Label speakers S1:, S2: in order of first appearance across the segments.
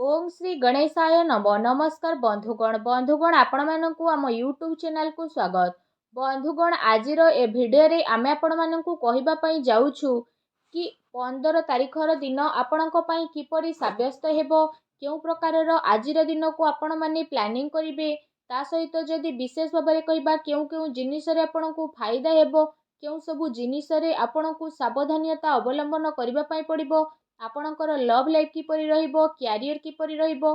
S1: ओम श्री गणेशाय नम नमस्कार बंधुगण आपण मानकु आम यूट्यूब चैनल को स्वागत। बंधुगण आजिर ए भिडियो आमे आपण मानकु कहिबा पई जाउछु कि 15 तारिखर दिन आपणक पई किपरि साब्यस्त हेबो, केउ प्रकारर आजिर दिन को आपण माने प्लानिंग करिवे, ता सहित जदि विशेष भाबरे कहिबा केउ केउ जिनिस रे आपणकु फायदा हेबो, केउ सबु जिनिस रे आपणकु सावधानियता अवलंबन करिबा पई पड़िबो, आपणकर लव लाइफ किपरि रहिबो, क्यारियर किपरि रहिबो,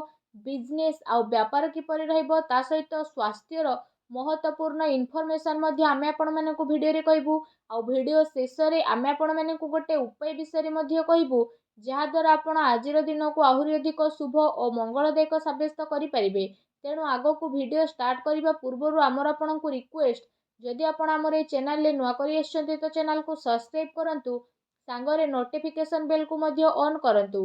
S1: बिजनेस आ व्यापार किपरि रहिबो, ता सहित स्वास्थ्यर महत्वपूर्ण इनफॉरमेशन मध्ये आमे आपण मानकु भिडियो रे कहबू। आ भिडियो शेष रे आमे आपण मानकु गोटे उपाय विषय मध्ये कहबू, जहा द्वारा आपण आजिर दिन को आहुरी अधिक शुभ और मंगलदायक साब्यस्त करि परिबे। तेणु आगो को भिडियो स्टार्ट करिबा पूर्वरु आमर आपणकु रिक्वेस्ट, जदि आपण आमर ए चैनल ले नुआ करि आछन्ते तो चैनल को सब्सक्राइब करंतु, सांगरे नोटिफिकेशन बेल को मध्य ऑन करंतु,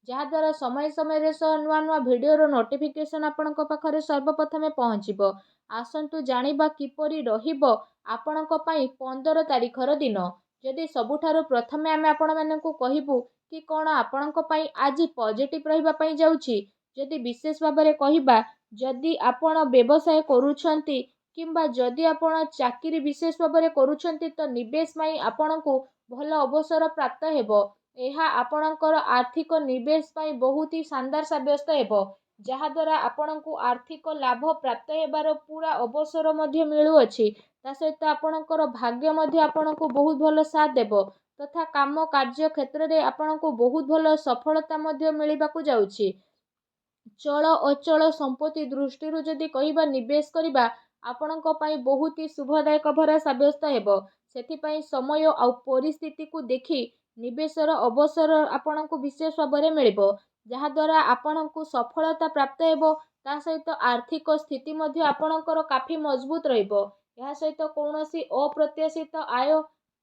S1: जहा द्वारा समय समय रे नुआ नुआ भिडियो रो नोटिफिकेशन आपणक पाखरे सर्वप्रथमे पहुँचीबो। आसंतु जानिबा किपरि रहिबो आपणक पई 15 तारिखर दिन। जदि सबुठारु प्रथमे आमे आपण मानकु कहिबू कि कोन आपणक पई आजि पॉजिटिव रहिबा पई जाउछि। जदि विशेष भाबरे कहिबा, जदि आपण व्यवसाय करूछंती किंबा जदि आपण चाकरी विशेष भाबरे करूछंती, तो निवेश पई आपणकु भल अवसर प्राप्त हेबो। एहा आपणकर आर्थिक निवेश पई बहुत ही शानदार साब्यस्त हेबो, जहा द्वारा आपणकु आर्थिक लाभ प्राप्त हेबार पूरा अवसर मध्ये मिलुअछि। ता सहित आपणकर भाग्य मध्ये आपणकु बहुत भल साथ देबो, तथा काम कार्य क्षेत्र रे आपणकु बहुत भल सफलता मध्ये मिलिबाकु जाउछि। चल अचल संपत्ति दृष्टि जदि कहिबा निवेश करिबा आपणक पई बहुत ही शुभदायक भरा साब्यस्त हेबो। सेथिपई समय आ परिस्थिति को देखि निवेशर अवसर आपणकु विशेष भाबरे मिलिबो, जहा द्वारा आपणकु सफलता प्राप्त हेबो। ता सहित आर्थिक स्थिति मध्ये आपणकर काफी मजबूत रहिबो। या सहित कौनसी अप्रत्याशित आय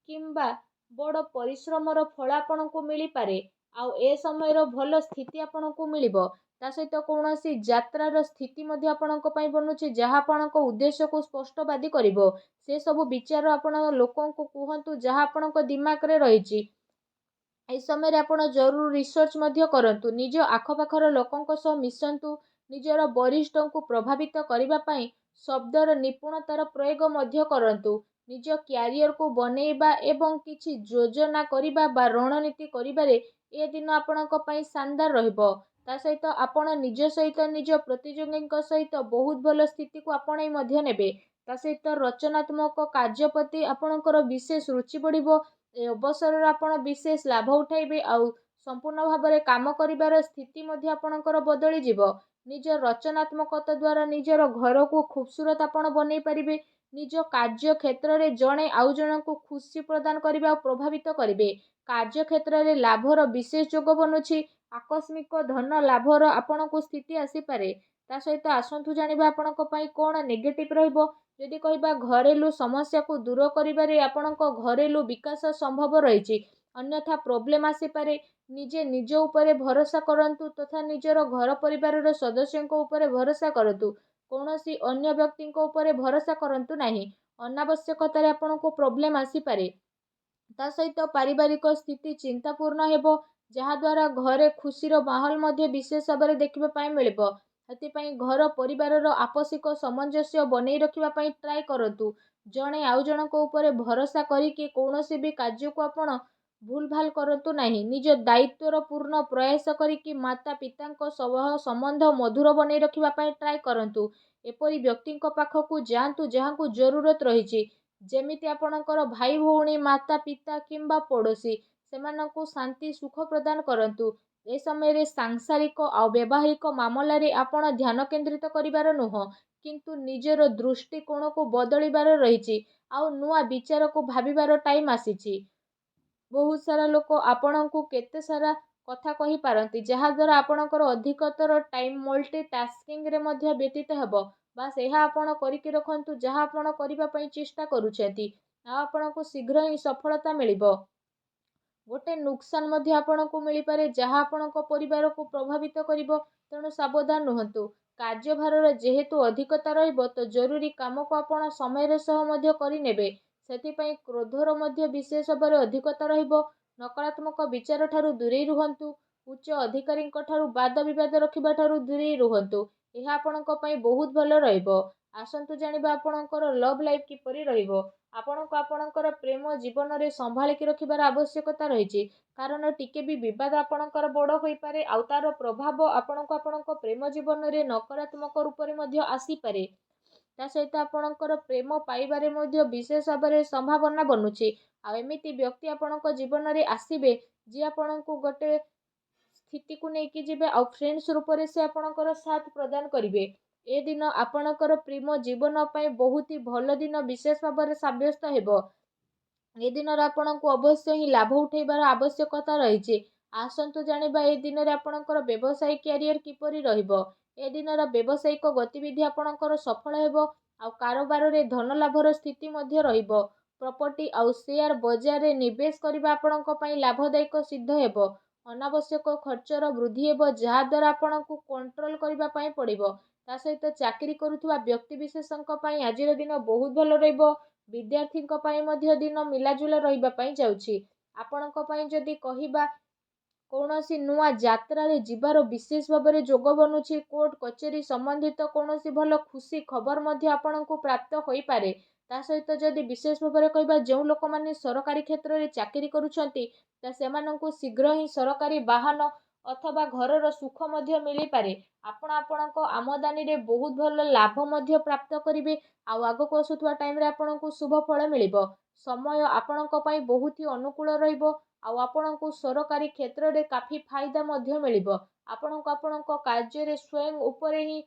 S1: किंबा बड़ परिश्रमर फल आपणकु मिली पारे। आउ ए समयर भल स्थिति आपणकु मिलिबो। ता सहित कौनसी यात्रार स्थिति मध्ये आपणक पई बनुछि, जहा आपणक उद्देश्य को स्पष्टवादी करिवो। से सब विचार आपण लोकन को कुहंतु, जहा आपणक दिमाग रे रहिछि। ए समय आपण जरूर रिसर्च मध्ये करंतु, निज आखपाखर लोकंक सह मिसंतु, निजर वरिष्ठों को प्रभावित करिबा पई शब्दर निपुणतार प्रयोग मध्ये करंतु। निज क्यारियर को बनेइबा एवं किछि योजना करिबा बा रणनीति करिबारे ए दिन आपणक पई शानदार रहिबो। ता सहित आपण निज सहित निज प्रतियोगींक सहित बहुत भल स्थिति को आपणै मध्ये नेबे। ता सहित रचनात्मक कार्य प्रति आपणकर विशेष रुचि बढ़िबो। ए अवसर आपण विशेष लाभ उठाइबे, आउ संपूर्ण भाबरे काम करिबार स्थिति मध्ये आपणकर बदली जिवो। निज रचनात्मकता द्वारा निजर घर को खूबसूरत आपण बनै परिबे। निज कार्य क्षेत्र रे जणे आउ जणको खुशी प्रदान करिबा प्रभावित करिबे। कार्य क्षेत्र रे लाभर विशेष जोग बनुछि। आकस्मिक धन लाभर आपणको स्थिति आसी पारे। ता सहित आसंतु जानिबा आपणक पई कोन नेगेटिव रहिबो। जदि कहिबा घरेलू समस्या को दूर करिबारे आपणक घरेलू विकास संभव रहिछि, अन्यथा प्रॉब्लम आसी पारे। निजे निज उपरे भरोसा करंतु, तथा निजर घर परिवारर सदस्यंक उपरे भरोसा करंतु। कौनसी अन्य व्यक्तिंक उपरे भरोसा करंतु नाही। अनावश्यकतारे आपणको प्रॉब्लम आसी पारे। ता सहित पारिवारिक स्थिति चिंतापूर्ण हेबो, जहा द्वारा घरे खुशीर माहौल मध्ये विशेष भाबरे देखिबा पई मिलिबो। हेतिपई घर परिवारर आपसिक सामंजस्य बनै रखिबा पई ट्राई करंतु। जणे आउ जणक उपरे भरोसा करिके कौनसी भी कार्य को आपण भूल भाल करंतु नाही। निज दायित्वर पूर्ण प्रयास करिके माता पितांक सह संबंध मधुर बनै रखिबा पई ट्राई करंतु। एपरि व्यक्तिंक पाखकु जांतु जहांकु जरूरत रहिछि, जेमिति आपणकर भाई भौणी, माता पिता किंबा पड़ोसी, सेमानंकु शांति सुख प्रदान करंतु। ए समय रे सांसारिक आ व्यवहारिक मामला रे आपण ध्यान केंद्रित करिबार नुह, किंतु निजर दृष्टिकोण को बदलिबार रहिछि। आउ नुआ विचार को भाबिबार टाइम आसीछि। बहुत सारा लोक आपणकु केते सारा कथा कहि पारंती, जहा द्वारा आपणकर अधिकतर टाइम मल्टीटास्किंग रे मध्ये व्यतीत हेबो। बास एहा आपण करिके रखंतु, जहा आपण करिबा पई चेष्टा करूछेती, आ आपणकु शीघ्र ही सफलता मिलिबो। गोटे नुकसान मध्ये आपणकु मिली पारे, जहा आपणक परिवार को प्रभावित करिवो। तेणु सावधान रुहंतु। कार्यभारर जेहेतु अधिकता रहिबो, तो जरूरी काम को आपण समय सह मध्ये करि नेबे। सेथिपई क्रोधर मध्ये विशेष भाबरे अधिकता रहिबो। नकारात्मक विचार ठारू दूरेई रुहंतु। ଉଚ୍ଚ ଅଧିକାରୀଙ୍କ ଠାରୁ ବାଦ ବିବାଦ ରଖିବା ଠାରୁ ଦୂରେଇ ରୁହନ୍ତୁ। ଏହା ଆପଣଙ୍କ ପାଇଁ ବହୁତ ଭଲ ରହିବ। ଆସନ୍ତୁ ଜାଣିବା ଆପଣଙ୍କର ଲଭ୍ ଲାଇଫ୍ କିପରି ରହିବ। ଆପଣଙ୍କୁ ଆପଣଙ୍କର ପ୍ରେମ ଜୀବନରେ ସମ୍ଭାଳିକି ରଖିବାର ଆବଶ୍ୟକତା ରହିଛି। କାରଣ ଟିକେ ବି ବିବାଦ ଆପଣଙ୍କର ବଡ଼ ହୋଇପାରେ ଆଉ ତାର ପ୍ରଭାବ ଆପଣଙ୍କୁ ଆପଣଙ୍କ ପ୍ରେମ ଜୀବନରେ ନକାରାତ୍ମକ ରୂପରେ ମଧ୍ୟ ଆସିପାରେ। ତା ସହିତ ଆପଣଙ୍କର ପ୍ରେମ ପାଇବାରେ ମଧ୍ୟ ବିଶେଷ ଭାବରେ ସମ୍ଭାବନା ବନୁଛି। ଆଉ ଏମିତି ବ୍ୟକ୍ତି ଆପଣଙ୍କ ଜୀବନରେ ଆସିବେ ଯିଏ ଆପଣଙ୍କୁ ଗୋଟେ ସ୍ଥିତିକୁ ନେଇକି ଯିବେ ଆଉ ଫ୍ରେଣ୍ଡସ୍ ରୂପରେ ସେ ଆପଣଙ୍କର ସାଥ ପ୍ରଦାନ କରିବେ। ଏ ଦିନ ଆପଣଙ୍କର ପ୍ରେମ ଜୀବନ ପାଇଁ ବହୁତ ହି ଭଲ ଦିନ ବିଶେଷ ଭାବରେ ସାବ୍ୟସ୍ତ ହେବ। ଏ ଦିନରେ ଆପଣଙ୍କୁ ଅବଶ୍ୟ ହିଁ ଲାଭ ଉଠାଇବାର ଆବଶ୍ୟକତା ରହିଛି। ଆସନ୍ତୁ ଜାଣିବା ଏ ଦିନରେ ଆପଣଙ୍କର ବ୍ୟବସାୟିକ କ୍ୟାରିୟର କିପରି ରହିବ। ଏ ଦିନର ବ୍ୟବସାୟିକ ଗତିବିଧି ଆପଣଙ୍କର ସଫଳ ହେବ ଆଉ କାରବାରରେ ଧନ ଲାଭର ସ୍ଥିତି ମଧ୍ୟ ରହିବ। ପ୍ରପର୍ଟି ଆଉ ସେୟାର ବଜାରରେ ନିବେଶ କରିବା ଆପଣଙ୍କ ପାଇଁ ଲାଭଦାୟକ ସିଦ୍ଧ ହେବ। ଅନାବଶ୍ୟକ ଖର୍ଚ୍ଚର ବୃଦ୍ଧି ହେବ ଯାହାଦ୍ୱାରା ଆପଣଙ୍କୁ କଣ୍ଟ୍ରୋଲ କରିବା ପାଇଁ ପଡ଼ିବ। ତା ସହିତ ଚାକିରି କରୁଥିବା ବ୍ୟକ୍ତିବିଶେଷଙ୍କ ପାଇଁ ଆଜିର ଦିନ ବହୁତ ଭଲ ରହିବ। ବିଦ୍ୟାର୍ଥୀଙ୍କ ପାଇଁ ମଧ୍ୟ ଦିନ ମିଲାଜୁଲା ରହିବା ପାଇଁ ଯାଉଛି। ଆପଣଙ୍କ ପାଇଁ ଯଦି କହିବା କୌଣସି ନୂଆ ଯାତ୍ରାରେ ଯିବାର ବିଶେଷ ଭାବରେ ଯୋଗ ବନୁଛି। କୋର୍ଟ କଚେରୀ ସମ୍ବନ୍ଧିତ କୌଣସି ଭଲ ଖୁସି ଖବର ମଧ୍ୟ ଆପଣଙ୍କୁ ପ୍ରାପ୍ତ ହୋଇପାରେ। ତା ସହିତ ଯଦି ବିଶେଷ ଭାବରେ କହିବା ଯେଉଁ ଲୋକମାନେ ସରକାରୀ କ୍ଷେତ୍ରରେ ଚାକିରି କରୁଛନ୍ତି ତ ସେମାନଙ୍କୁ ଶୀଘ୍ର ହିଁ ସରକାରୀ ବାହନ ଅଥବା ଘରର ସୁଖ ମଧ୍ୟ ମିଳିପାରେ। ଆପଣ ଆପଣଙ୍କ ଆମଦାନୀରେ ବହୁତ ଭଲ ଲାଭ ମଧ୍ୟ ପ୍ରାପ୍ତ କରିବେ ଆଉ ଆଗକୁ ଆସୁଥିବା ଟାଇମରେ ଆପଣଙ୍କୁ ଶୁଭ ଫଳ ମିଳିବ। ସମୟ ଆପଣଙ୍କ ପାଇଁ ବହୁତ ହି ଅନୁକୂଳ ରହିବ ଆଉ ଆପଣଙ୍କୁ ସରକାରୀ କ୍ଷେତ୍ରରେ କାଫି ଫାଇଦା ମଧ୍ୟ ମିଳିବ। ଆପଣଙ୍କୁ ଆପଣଙ୍କ କାର୍ଯ୍ୟରେ ସ୍ୱୟଂ ଉପରେ ହିଁ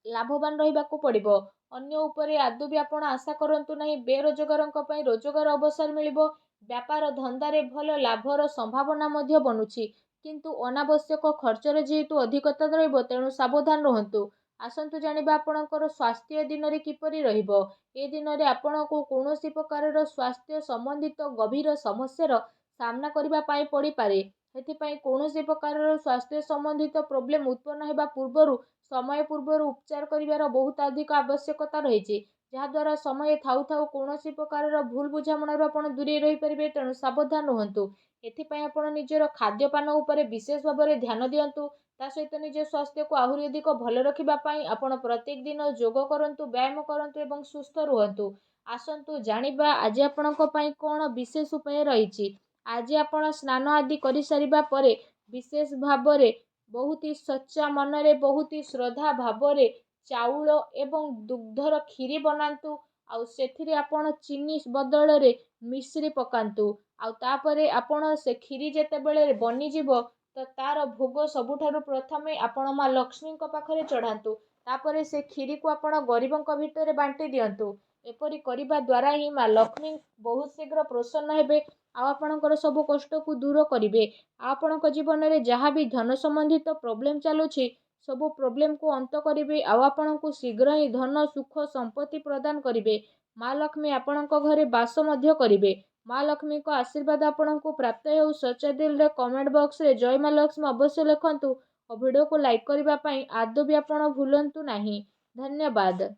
S1: ଲାଭବାନ ରହିବାକୁ ପଡ଼ିବ। ଅନ୍ୟ ଉପରେ ଆଦୌ ବି ଆପଣ ଆଶା କରନ୍ତୁ ନାହିଁ। ବେରୋଜଗାରଙ୍କ ପାଇଁ ରୋଜଗାର ଅବସର ମିଳିବ। ବ୍ୟାପାର ଧନ୍ଦାରେ ଭଲ ଲାଭର ସମ୍ଭାବନା ମଧ୍ୟ ବନୁଛି। କିନ୍ତୁ ଅନାବଶ୍ୟକ ଖର୍ଚ୍ଚରେ ଯେହେତୁ ଅଧିକତା ରହିବ ତେଣୁ ସାବଧାନ ରୁହନ୍ତୁ। ଆସନ୍ତୁ ଜାଣିବା ଆପଣଙ୍କର ସ୍ୱାସ୍ଥ୍ୟ ଦିନରେ କିପରି ରହିବ। ଏ ଦିନରେ ଆପଣଙ୍କୁ କୌଣସି ପ୍ରକାରର ସ୍ୱାସ୍ଥ୍ୟ ସମ୍ବନ୍ଧିତ ଗଭୀର ସମସ୍ୟାର ସାମ୍ନା କରିବା ପାଇଁ ପଡ଼ିପାରେ। ସେଥିପାଇଁ କୌଣସି ପ୍ରକାରର ସ୍ୱାସ୍ଥ୍ୟ ସମ୍ବନ୍ଧିତ ପ୍ରୋବ୍ଲେମ୍ ଉତ୍ପନ୍ନ ହେବା ପୂର୍ବରୁ ସମୟ ପୂର୍ବରୁ ଉପଚାର କରିବାର ବହୁତ ଅଧିକ ଆବଶ୍ୟକତା ରହିଛି। ଯାହାଦ୍ୱାରା ସମୟ ଥାଉ ଥାଉ କୌଣସି ପ୍ରକାରର ଭୁଲ ବୁଝାମଣାରୁ ଆପଣ ଦୂରେଇ ରହିପାରିବେ। ତେଣୁ ସାବଧାନ ରୁହନ୍ତୁ। ଏଥିପାଇଁ ଆପଣ ନିଜର ଖାଦ୍ୟପାନ ଉପରେ ବିଶେଷ ଭାବରେ ଧ୍ୟାନ ଦିଅନ୍ତୁ। ତା ସହିତ ନିଜ ସ୍ୱାସ୍ଥ୍ୟକୁ ଆହୁରି ଅଧିକ ଭଲ ରଖିବା ପାଇଁ ଆପଣ ପ୍ରତ୍ୟେକ ଦିନ ଯୋଗ କରନ୍ତୁ, ବ୍ୟାୟାମ କରନ୍ତୁ ଏବଂ ସୁସ୍ଥ ରୁହନ୍ତୁ। ଆସନ୍ତୁ ଜାଣିବା ଆଜି ଆପଣଙ୍କ ପାଇଁ କ'ଣ ବିଶେଷ ଉପାୟ ରହିଛି। ଆଜି ଆପଣ ସ୍ନାନ ଆଦି କରିସାରିବା ପରେ ବିଶେଷ ଭାବରେ ବହୁତ ହି ସଚ୍ଚା ମନରେ ବହୁତ ହି ଶ୍ରଦ୍ଧା ଭାବରେ ଚାଉଳ ଏବଂ ଦୁଗ୍ଧର କ୍ଷୀରି ବନାନ୍ତୁ ଆଉ ସେଥିରେ ଆପଣ ଚିନି ବଦଳରେ ମିଶ୍ରି ପକାନ୍ତୁ। ଆଉ ତାପରେ ଆପଣ ସେ କ୍ଷୀରି ଯେତେବେଳେ ବନିଯିବ ତ ତାର ଭୋଗ ସବୁଠାରୁ ପ୍ରଥମେ ଆପଣ ମା ଲକ୍ଷ୍ମୀଙ୍କ ପାଖରେ ଚଢ଼ାନ୍ତୁ। ତାପରେ ସେ କ୍ଷୀରିକୁ ଆପଣ ଗରିବଙ୍କ ଭିତରେ ବାଣ୍ଟି ଦିଅନ୍ତୁ। ଏପରି କରିବା ଦ୍ୱାରା ହିଁ ମା ଲକ୍ଷ୍ମୀ ବହୁତ ଶୀଘ୍ର ପ୍ରସନ୍ନ ହେବେ ଆଉ ଆପଣଙ୍କର ସବୁ କଷ୍ଟକୁ ଦୂର କରିବେ। ଆପଣଙ୍କ ଜୀବନରେ ଯାହା ବି ଧନ ସମ୍ବନ୍ଧିତ ପ୍ରୋବ୍ଲେମ୍ ଚାଲୁଛି ସବୁ ପ୍ରୋବ୍ଲେମକୁ ଅନ୍ତ କରିବେ ଆଉ ଆପଣଙ୍କୁ ଶୀଘ୍ର ହିଁ ଧନ ସୁଖ ସମ୍ପତ୍ତି ପ୍ରଦାନ କରିବେ। ମା ଲକ୍ଷ୍ମୀ ଆପଣଙ୍କ ଘରେ ବାସ ମଧ୍ୟ କରିବେ। ମା ଲକ୍ଷ୍ମୀଙ୍କ ଆଶୀର୍ବାଦ ଆପଣଙ୍କୁ ପ୍ରାପ୍ତ ହେଉ। ସଚ୍ଚା ଦିଲରେ କମେଣ୍ଟ ବକ୍ସରେ ଜୟ ମା ଲକ୍ଷ୍ମୀ ଅବଶ୍ୟ ଲେଖନ୍ତୁ ଓ ଭିଡ଼ିଓକୁ ଲାଇକ୍ କରିବା ପାଇଁ ଆଦୌ ବି ଆପଣ ଭୁଲନ୍ତୁ ନାହିଁ। ଧନ୍ୟବାଦ।